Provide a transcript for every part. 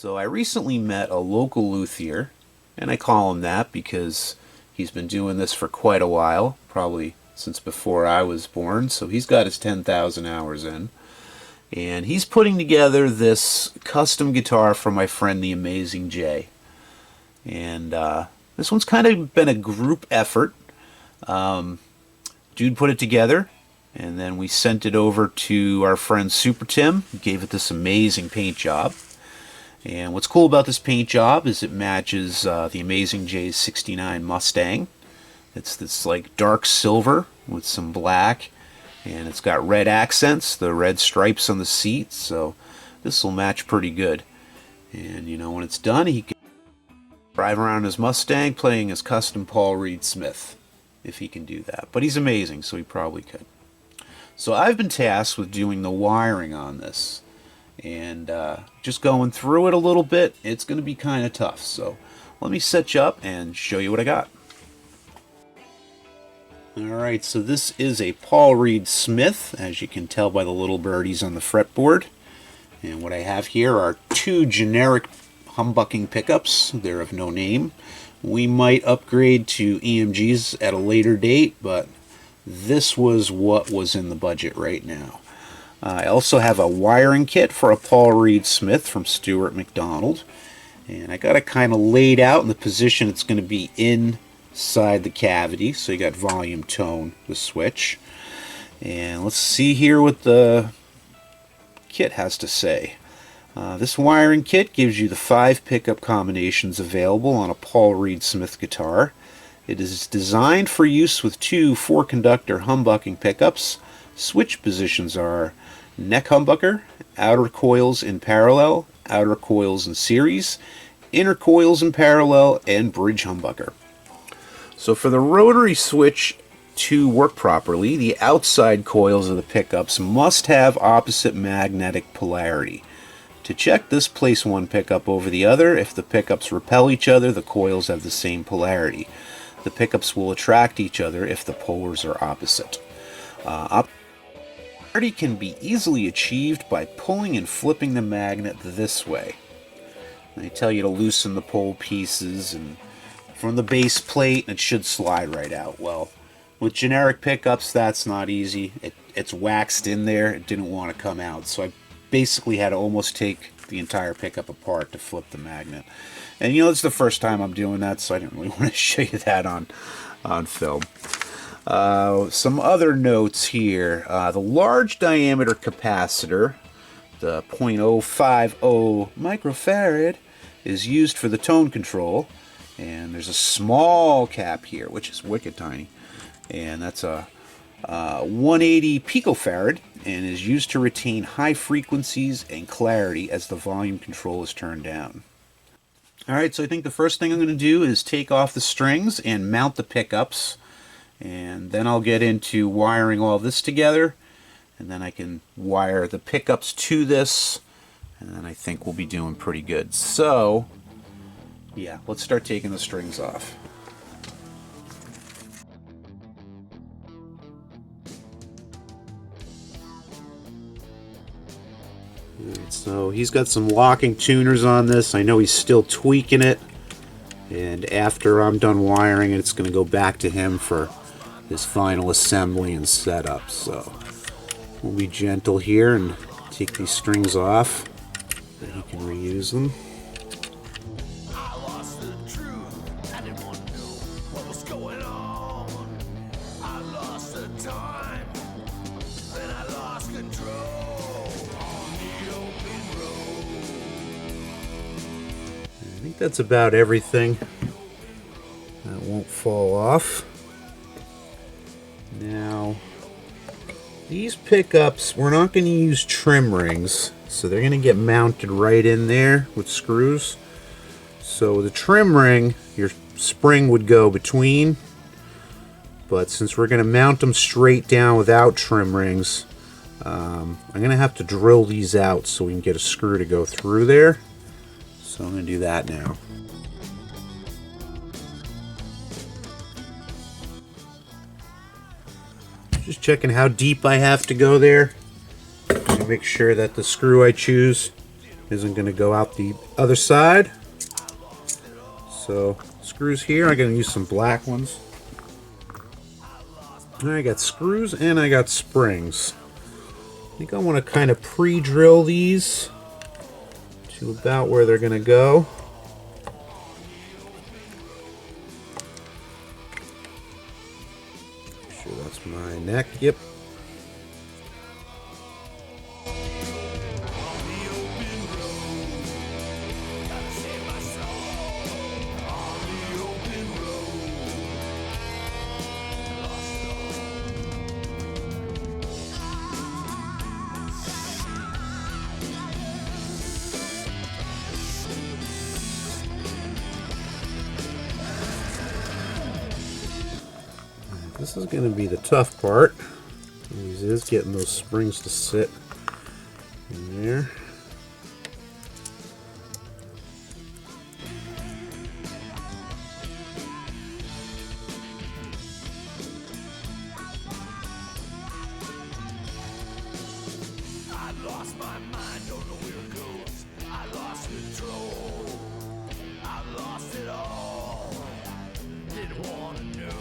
So I recently met a local luthier, and I call him that because he's been doing this for quite a while, probably since before I was born, so he's got his 10,000 hours in. And he's putting together this custom guitar for my friend the Amazing Jay. And this one's kind of been a group effort. Dude put it together, and then we sent it over to our friend SuperTim, who gave it this amazing paint job. And what's cool about this paint job is it matches the Amazing Jay's '69 Mustang. It's this like dark silver with some black, and it's got red accents, the red stripes on the seat, so this will match pretty good. And you know, when it's done, he can drive around his Mustang playing his custom Paul Reed Smith, if he can do that. But he's amazing, so he probably could. So I've been tasked with doing the wiring on this, and just going through it a little bit. It's going to be kind of tough, so let me set you up and show you what I got. Alright, so this is a Paul Reed Smith, as you can tell by the little birdies on the fretboard. And what I have here are two generic humbucking pickups. They're of no name. We might upgrade to EMGs at a later date, but this was what was in the budget right now. I also have a wiring kit for a Paul Reed Smith from Stuart McDonald, and I got it kind of laid out in the position it's going to be inside the cavity. So you got volume, tone, the switch, and let's see here what the kit has to say. This wiring kit gives you the 5 pickup combinations available on a Paul Reed Smith guitar. It is designed for use with 2 4-conductor humbucking pickups. Switch positions are neck humbucker, outer coils in parallel, outer coils in series, inner coils in parallel, and bridge humbucker. So for the rotary switch to work properly, the outside coils of the pickups must have opposite magnetic polarity. To check this, place one pickup over the other. If the pickups repel each other, the coils have the same polarity. The pickups will attract each other if the polars are opposite. Polarity can be easily achieved by pulling and flipping the magnet this way. They tell you to loosen the pole pieces and from the base plate, and it should slide right out. Well, with generic pickups, that's not easy. It's waxed in there. It didn't want to come out, so I basically had to almost take the entire pickup apart to flip the magnet. And you know, it's the first time I'm doing that, so I didn't really want to show you that on film. Some other notes here. The large diameter capacitor, the 0.050 microfarad, is used for the tone control. And there's a small cap here, which is wicked tiny. And that's a 180 picofarad, and is used to retain high frequencies and clarity as the volume control is turned down. Alright, so I think the first thing I'm going to do is take off the strings and mount the pickups, and then I'll get into wiring all this together, and then I can wire the pickups to this, and then I think we'll be doing pretty good. So yeah, let's start taking the strings off. Alright, so he's got some locking tuners on this. I know he's still tweaking it, and after I'm done wiring it, it's going to go back to him for his final assembly and setup. So we'll be gentle here and take these strings off so he can reuse them. I think that's about everything. That won't fall off. Now, these pickups, we're not going to use trim rings, so they're going to get mounted right in there with screws. So the trim ring, your spring would go between, but since we're going to mount them straight down without trim rings, I'm going to have to drill these out so we can get a screw to go through there. So I'm going to do that now. Just checking how deep I have to go there to make sure that the screw I choose isn't going to go out the other side. So screws here, I'm going to use some black ones. I got screws and I got springs. I think I want to kind of pre-drill these to about where they're going to go. Make sure that's my neck. Yep. This is going to be the tough part. Is getting those springs to sit in there. I lost my mind, don't know where it goes. I lost control. I lost it all. Didn't want to know.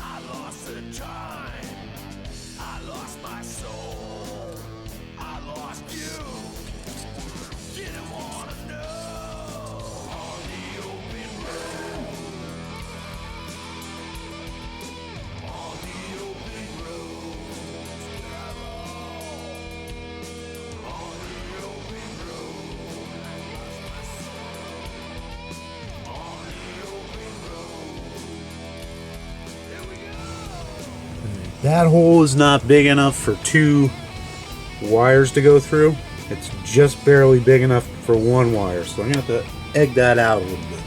I lost the time. I lost my soul. I lost you. Didn't want to know. On the open road. On the open road. On the open road. On the open road. Here we go. That hole is not big enough for 2 wires to go through. It's just barely big enough for 1 wire, so I'm going to have to egg that out a little bit.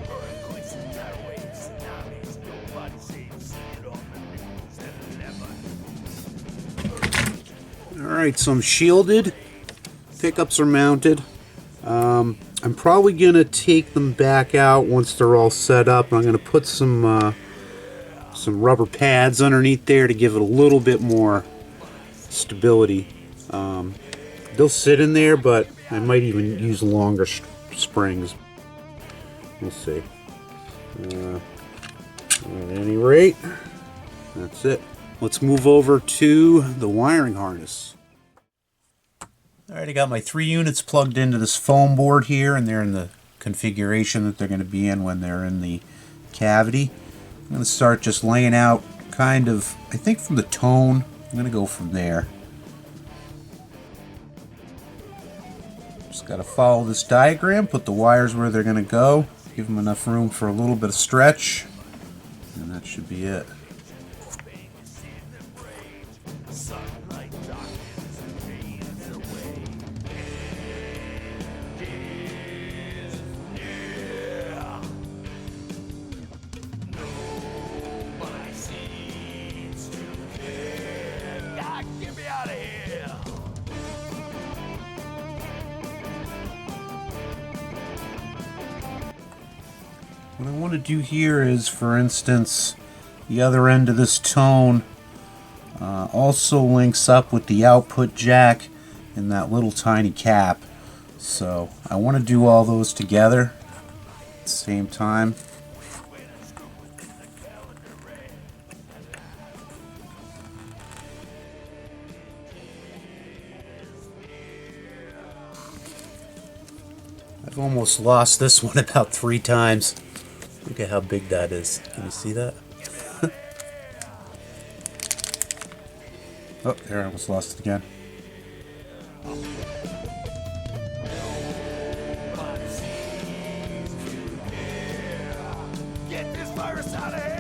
Earthquakes and tidal waves, tsunamis, nobody saves. See it on the news and 11. Alright, so I'm shielded. Pickups are mounted. I'm probably going to take them back out once they're all set up. I'm going to put some rubber pads underneath there to give it a little bit more stability. They'll sit in there, but I might even use longer springs. We'll see. At any rate, that's it. Let's move over to the wiring harness. Alright, I got my 3 units plugged into this foam board here, and they're in the configuration that they're going to be in when they're in the cavity. I'm going to start just laying out kind of, I think from the tone, I'm going to go from there. Just got to follow this diagram, put the wires where they're going to go, give them enough room for a little bit of stretch, and that should be it. Get me out of here! What I want to do here is, for instance, the other end of this tone also links up with the output jack and that little tiny cap. So I want to do all those together at the same time. I've almost lost this one about 3 times. Look at how big that is. Can you see that? Oh, there, I almost lost it again. Get this virus out of here!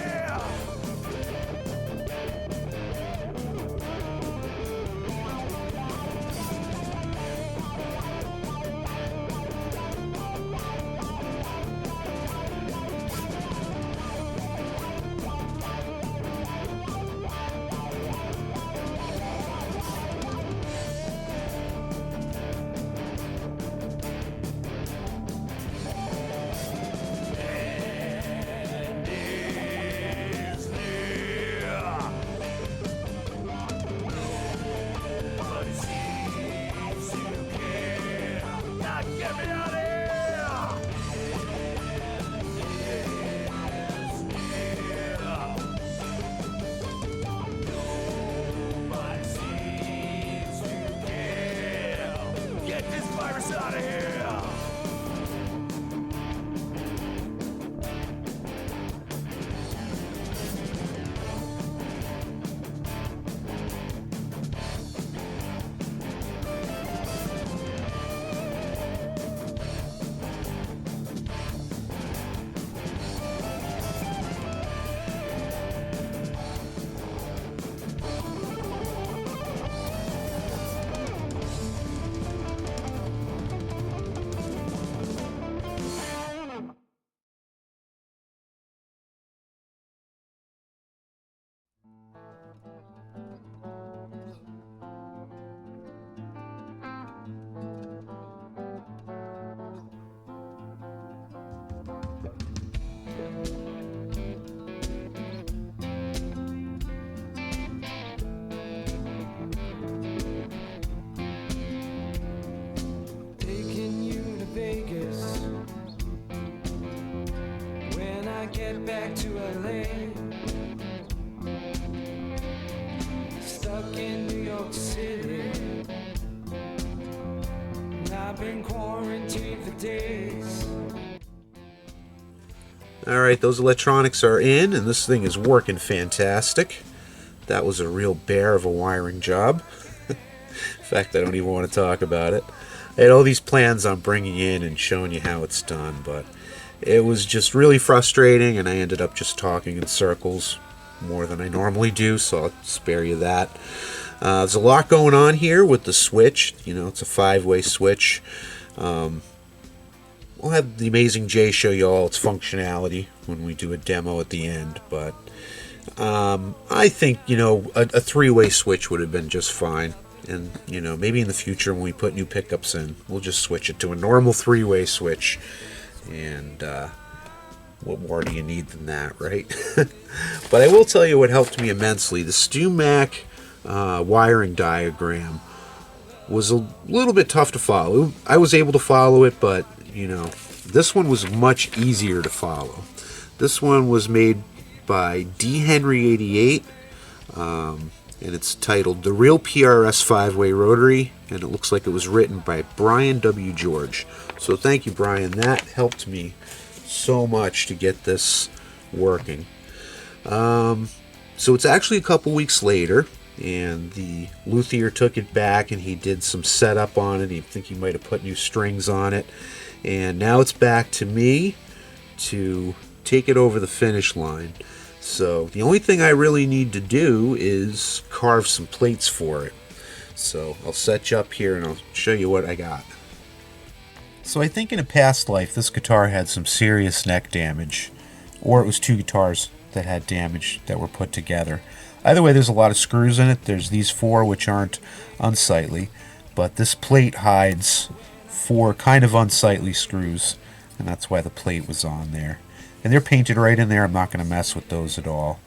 Get this virus out of here! Taking you to Vegas. When I get back to LA. Stuck in New York City. And I've been quarantined for days. Alright, those electronics are in, and this thing is working fantastic. That was a real bear of a wiring job. In fact, I don't even want to talk about it. I had all these plans on bringing in and showing you how it's done, but it was just really frustrating, and I ended up just talking in circles more than I normally do, so I'll spare you that. There's a lot going on here with the switch. You know, it's a 5-way switch. We'll have the Amazing J show you all its functionality when we do a demo at the end, but I think, you know, a 3-way switch would have been just fine. And, you know, maybe in the future when we put new pickups in, we'll just switch it to a normal 3-way switch. And what more do you need than that, right? But I will tell you what helped me immensely. The StewMac wiring diagram was a little bit tough to follow. I was able to follow it, but, you know, this one was much easier to follow. This one was made by D. Henry 88, and it's titled The Real PRS 5-Way Rotary, and it looks like it was written by Brian W. George. So thank you, Brian. That helped me so much to get this working. So it's actually a couple weeks later, and the Luthier took it back and he did some setup on it. I think he might have put new strings on it. And now it's back to me to take it over the finish line. So the only thing I really need to do is carve some plates for it. So I'll set you up here and I'll show you what I got. So I think in a past life this guitar had some serious neck damage, or it was two guitars that had damage that were put together. Either way, there's a lot of screws in it. There's these 4 which aren't unsightly, but this plate hides 4 kind of unsightly screws, and that's why the plate was on there. And they're painted right in there. I'm not going to mess with those at all.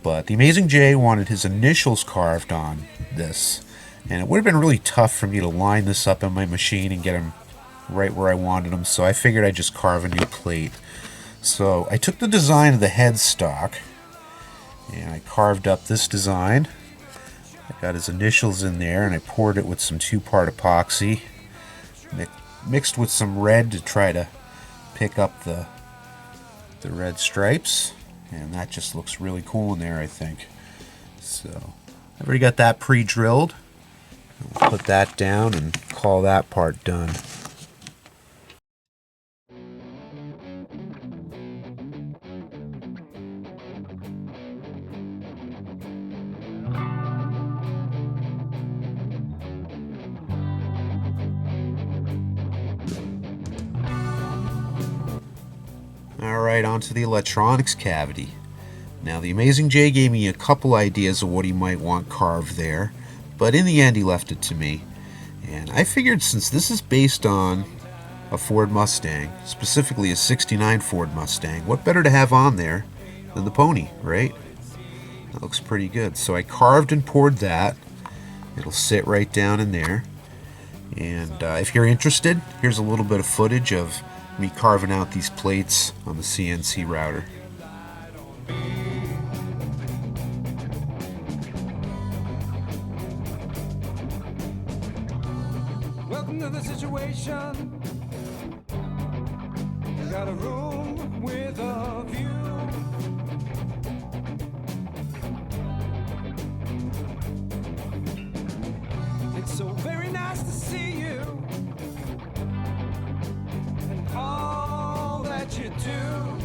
But the Amazing J wanted his initials carved on this, and it would have been really tough for me to line this up in my machine and get them right where I wanted them, so I figured I'd just carve a new plate. So I took the design of the headstock, and I carved up this design. I got his initials in there, and I poured it with some 2-part epoxy, mixed with some red to try to pick up the the red stripes, and that just looks really cool in there, I think. So I've already got that pre-drilled. We'll put that down and call that part done. Alright, onto the electronics cavity. Now, the Amazing J gave me a couple ideas of what he might want carved there, but in the end he left it to me. And I figured since this is based on a Ford Mustang, specifically a '69 Ford Mustang, what better to have on there than the pony, right? That looks pretty good. So I carved and poured that. It'll sit right down in there. And if you're interested, here's a little bit of footage of me carving out these plates on the CNC router. Welcome to the situation. You got a room with a view. It's so very nice to see you and all that you do.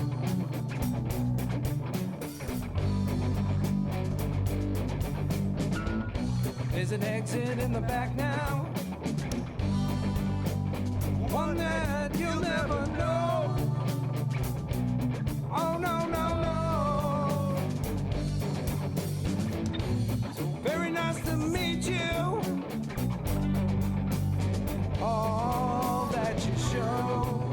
There's an exit in the back now, one that you'll never know. Oh no, no, no. So very nice to meet you. All that you show.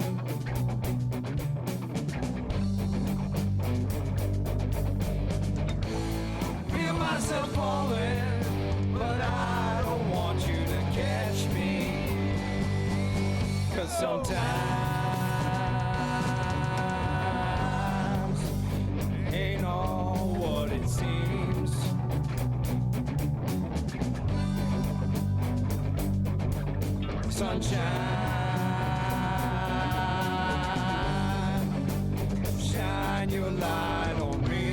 Feel myself falling, but I don't want you to catch me. 'Cause sometimes ain't all what it seems. Sunshine, shine your light on me.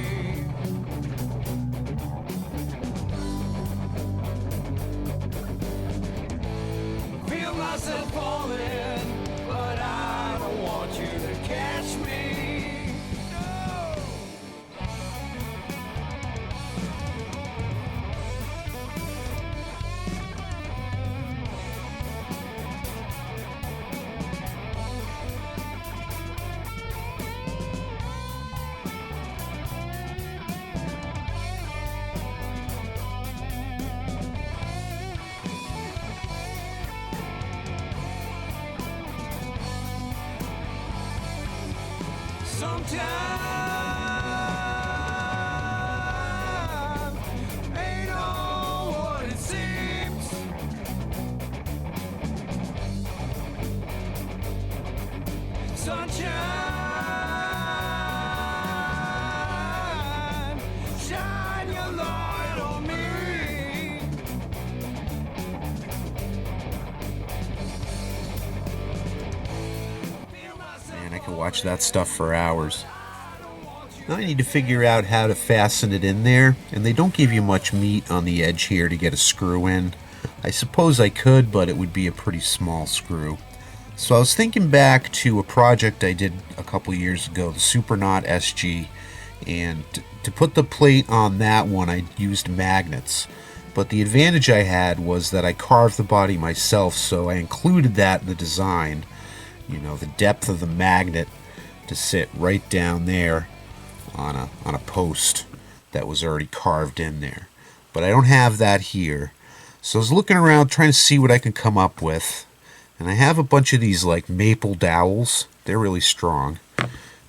Feel myself falling, but I don't want you to catch me. No. Sometimes ain't all what it seems. Sunshine, shine your light on me. Man, I could watch that stuff for hours. Now I need to figure out how to fasten it in there, and they don't give you much meat on the edge here to get a screw in. I suppose I could, but it would be a pretty small screw. So I was thinking back to a project I did a couple years ago, the Superknot SG, and to put the plate on that one I used magnets. But the advantage I had was that I carved the body myself, so I included that in the design. You know, the depth of the magnet to sit right down there on a post that was already carved in there. But I don't have that here. So I was looking around trying to see what I can come up with. And I have a bunch of these like maple dowels. They're really strong.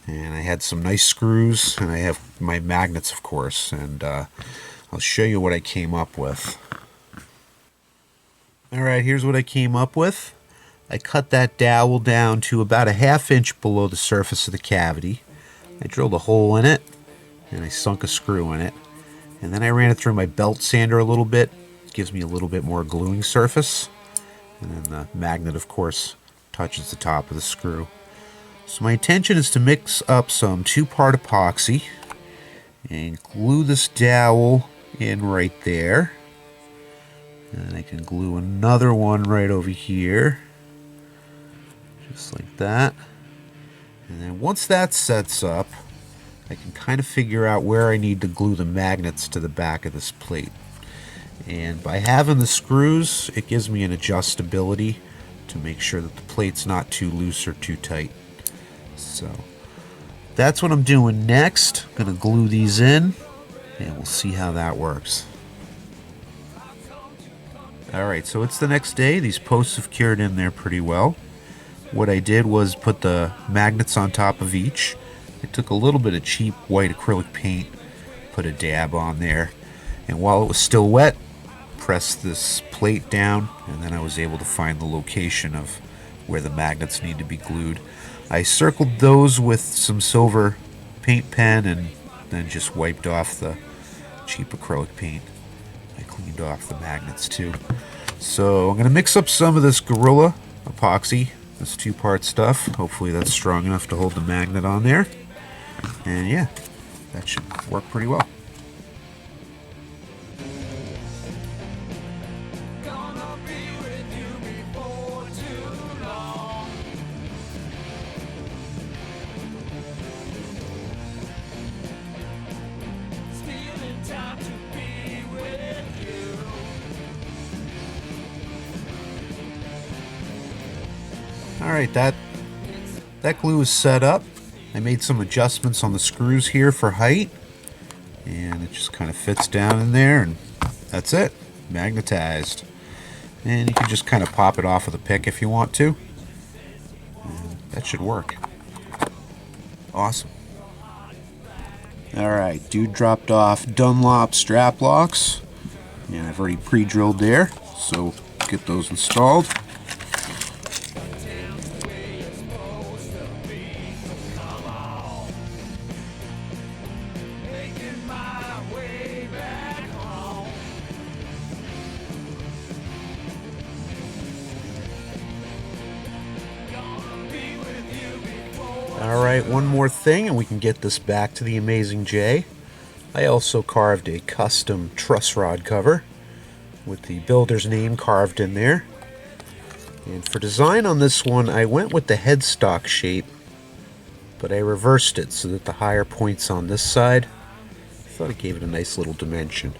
And I had some nice screws, and I have my magnets, of course. And I'll show you what I came up with. Alright, here's what I came up with. I cut that dowel down to about a 1/2 inch below the surface of the cavity. I drilled a hole in it, and I sunk a screw in it. And then I ran it through my belt sander a little bit. It gives me a little bit more gluing surface. And then the magnet, of course, touches the top of the screw. So my intention is to mix up some 2-part epoxy and glue this dowel in right there. And I can glue another one right over here, just like that. And then once that sets up, I can kind of figure out where I need to glue the magnets to the back of this plate. And by having the screws, it gives me an adjustability to make sure that the plate's not too loose or too tight. So that's what I'm doing next. I'm going to glue these in, and we'll see how that works. Alright, so it's the next day. These posts have cured in there pretty well. What I did was put the magnets on top of each. I took a little bit of cheap white acrylic paint, put a dab on there, and while it was still wet, pressed this plate down, and then I was able to find the location of where the magnets need to be glued. I circled those with some silver paint pen and then just wiped off the cheap acrylic paint. I cleaned off the magnets too. So I'm going to mix up some of this Gorilla epoxy, this 2-part stuff. Hopefully that's strong enough to hold the magnet on there. And yeah, that should work pretty well. Gonna be with you before too long. Stealing time to be with you. Alright, that glue is set up. I made some adjustments on the screws here for height, and it just kind of fits down in there, and that's it, magnetized. And you can just kind of pop it off with a pick if you want to, and that should work. Awesome. Alright, dude dropped off Dunlop strap locks, and I've already pre-drilled there, so get those installed. Alright, one more thing and we can get this back to the Amazing J. I also carved a custom truss rod cover with the builder's name carved in there. And for design on this one, I went with the headstock shape, but I reversed it so that the higher point's on this side. I thought it gave it a nice little dimension.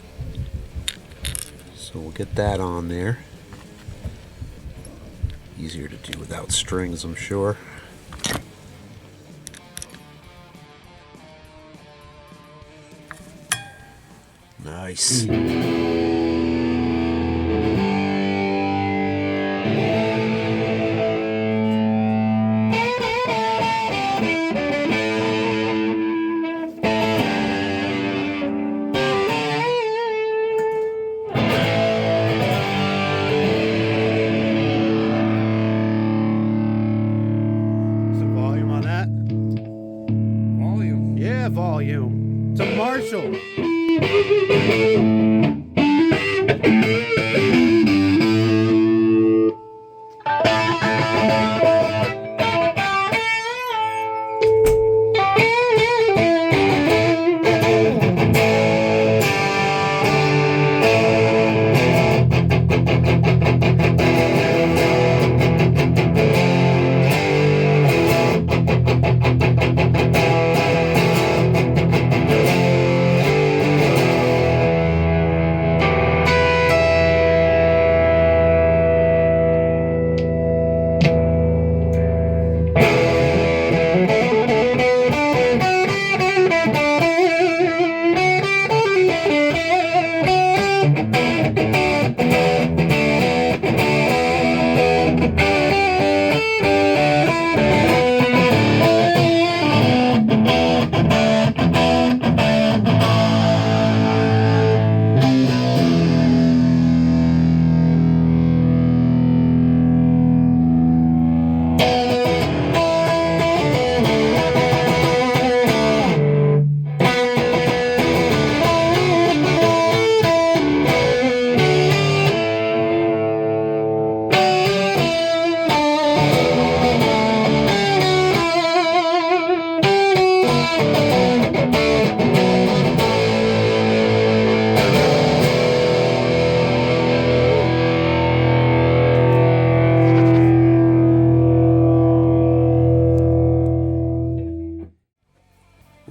So we'll get that on there. Easier to do without strings, I'm sure. Nice. Some volume on that? Volume. Yeah, volume. Some Marshall.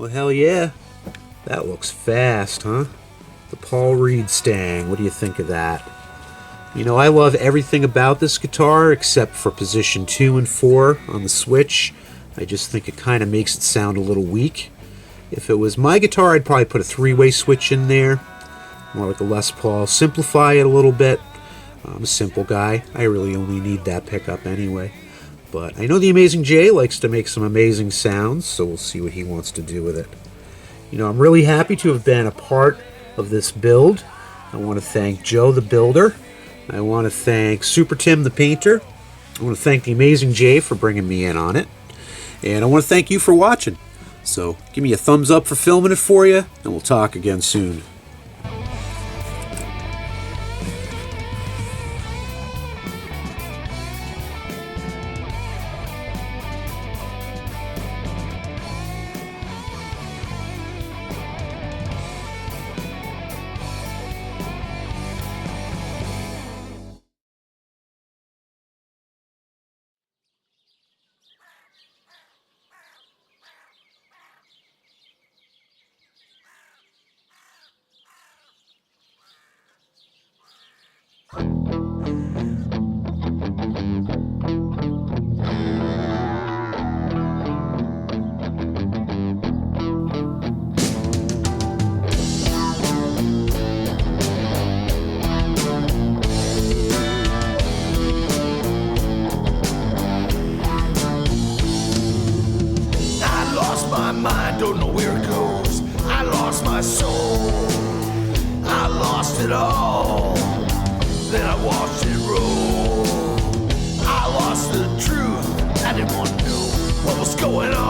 Well, hell yeah. That looks fast, huh? The Paul Reed Stang. What do you think of that? You know, I love everything about this guitar except for position 2 and 4 on the switch. I just think it kind of makes it sound a little weak. If it was my guitar, I'd probably put a 3-way switch in there. More like a Les Paul. Simplify it a little bit. I'm a simple guy. I really only need that pickup anyway. But I know the Amazing Jay likes to make some amazing sounds, so we'll see what he wants to do with it. You know, I'm really happy to have been a part of this build. I want to thank Joe the Builder. I want to thank SuperTim the Painter. I want to thank the Amazing Jay for bringing me in on it. And I want to thank you for watching. So give me a thumbs up for filming it for you, and we'll talk again soon. Mind, don't know where it goes. I lost my soul. I lost it all. Then I watched it roll. I lost the truth. I didn't want to know what was going on.